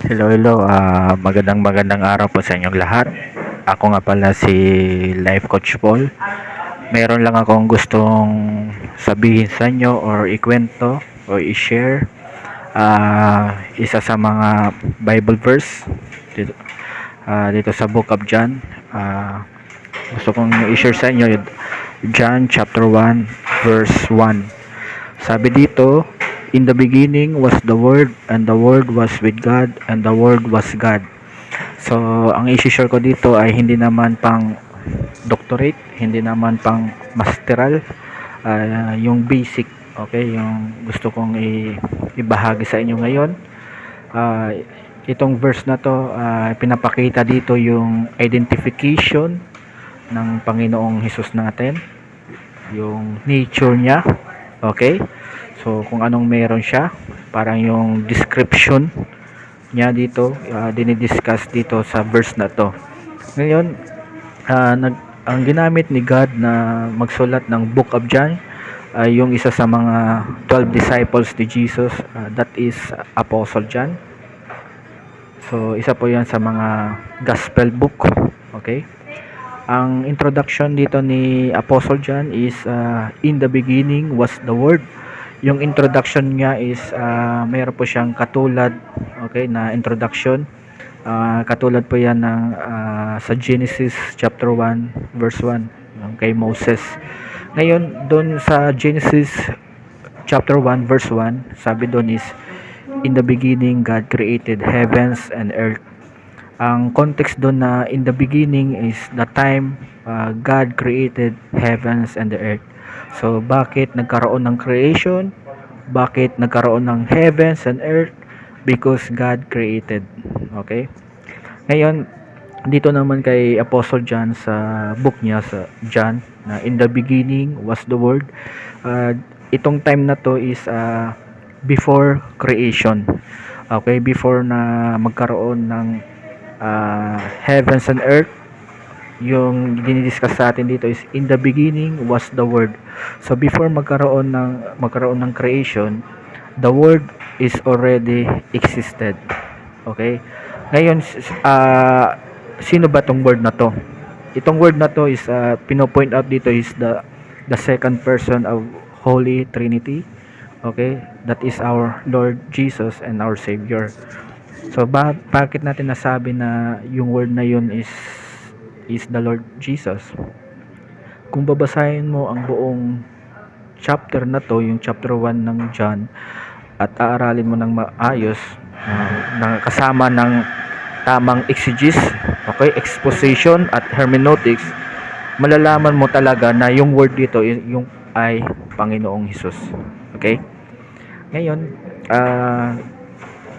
Hello. Magandang araw po sa inyong lahat. Ako nga pala si Life Coach Paul. Meron lang akong gustong sabihin sa inyo or ikwento or i-share. Isa sa mga Bible verse dito, dito sa Book of John. Gusto kong i-share sa inyo John chapter 1 verse 1. Sabi dito, in the beginning was the Word, and the Word was with God, and the Word was God. So, ang i-share ko dito ay hindi naman pang doctorate, hindi naman pang masteral, yung basic, okay, yung gusto kong ibahagi sa inyo ngayon. Itong verse na to, pinapakita dito yung identification ng Panginoong Hesus natin, yung nature niya, okay? So, kung anong meron siya, parang yung description niya dito, dinidiscuss dito sa verse na to. Ngayon, ang ginamit ni God na magsulat ng Book of John ay yung isa sa mga 12 disciples ni Jesus, that is Apostle John. So, isa po yan sa mga gospel book, okay? Ang introduction dito ni Apostle John is in the beginning was the Word. Yung introduction niya is mayroon po siyang katulad, okay, na introduction. Katulad po yan ng sa Genesis chapter 1 verse 1, yung kay Moses. Ngayon, doon sa Genesis chapter 1 verse 1, sabi doon is in the beginning God created heavens and earth. Ang context doon na in the beginning is the time God created heavens and the earth. So, bakit nagkaroon ng creation? Bakit nagkaroon ng heavens and earth? Because God created. Okay? Ngayon, dito naman kay Apostle John sa book niya sa John, na in the beginning was the Word. Itong time na to is before creation. Okay? Before na magkaroon ng heavens and earth, yung dinidiscuss sa atin dito is in the beginning was the Word. So before magkaroon ng creation, the Word is already existed. Okay? Ngayon, sino ba tong word na to? Itong word na to is pino-point out dito is the second person of Holy Trinity. Okay? That is our Lord Jesus and our Savior. So bakit natin nasabi na yung word na yun is the Lord Jesus? Kung babasahin mo ang buong chapter na to, yung chapter 1 ng John, at aaralin mo ng maayos, kasama ng tamang exegesis, okay, exposition at hermeneutics, malalaman mo talaga na yung word dito yung ay Panginoong Hesus. Okay? Ngayon,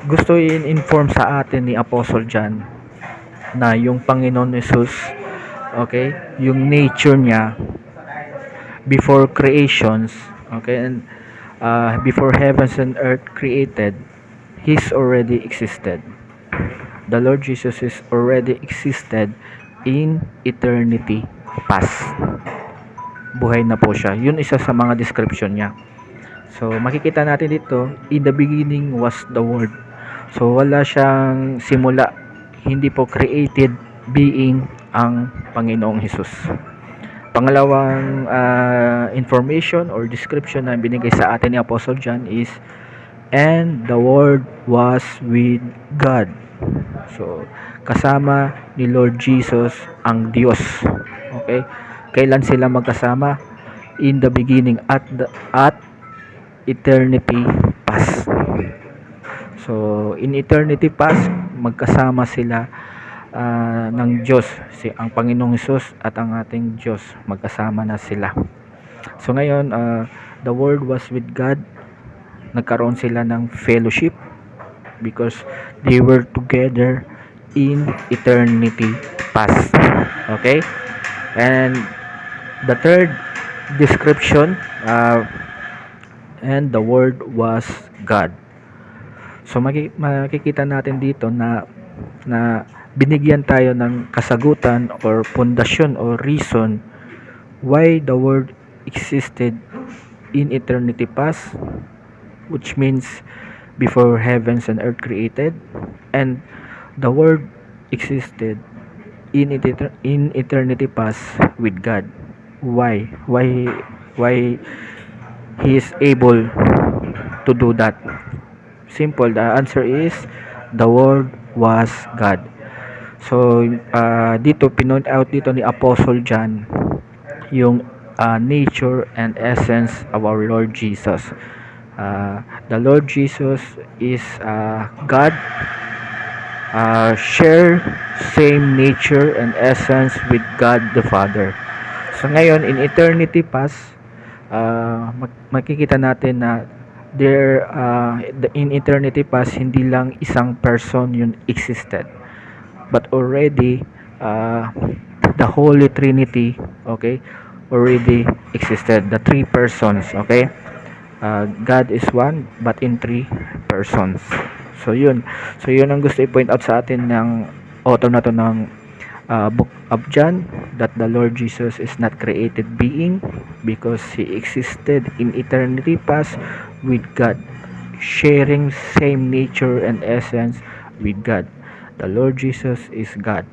gusto i-inform sa atin ni Apostle John na yung Panginoon Hesus, okay, yung nature niya before creations, okay, and before heavens and earth created, He's already existed. The Lord Jesus is already existed in eternity past. Buhay na po siya. Yun isa sa mga description niya. So, makikita natin dito, in the beginning was the Word. So, wala siyang simula. Hindi po created being ang Panginoong Hesus. Pangalawang information or description na binigay sa atin ni Apostle John is, and the Word was with God. So, kasama ni Lord Jesus ang Diyos. Okay? Kailan sila magkasama? In the beginning, at eternity past. So, in eternity past, magkasama sila ng Diyos, ang Panginoong Hesus at ang ating Diyos, magkasama na sila. So ngayon, the Word was with God. Nagkaroon sila ng fellowship because they were together in eternity past. Okay? And the third description, and the Word was God. So makikita natin dito na binigyan tayo ng kasagutan or pundasyon or reason why the Word existed in eternity past, which means before heavens and earth created, and the Word existed in eternity past with God. Why? Why he is able to do that? Simple. The answer is the Word was God. So, dito pinoint out dito ni Apostle John yung nature and essence of our Lord Jesus. The Lord Jesus is God, share same nature and essence with God the Father. So ngayon, in eternity past, makikita natin na in eternity past, hindi lang isang person yun existed, but already the Holy Trinity, okay, already existed. The three persons, okay. God is one but in three persons. So yun. So yun ang gusto i-point out sa atin ng author na to ng Book of John, that the Lord Jesus is not created being because he existed in eternity past with God, sharing same nature and essence with God. The Lord Jesus is God.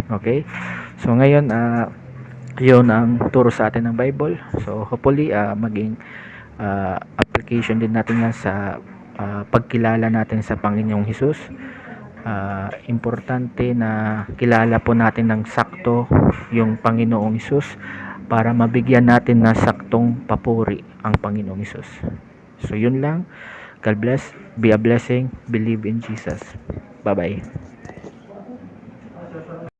Okay? So ngayon yun ang turo sa atin ng Bible. So hopefully maging application din natin yan sa pagkilala natin sa Panginoong Hesus. Importante na kilala po natin ng sakto yung Panginoong Hesus para mabigyan natin na saktong papuri ang Panginoong Hesus. So yun lang. God bless. Be a blessing. Believe in Jesus. Bye bye.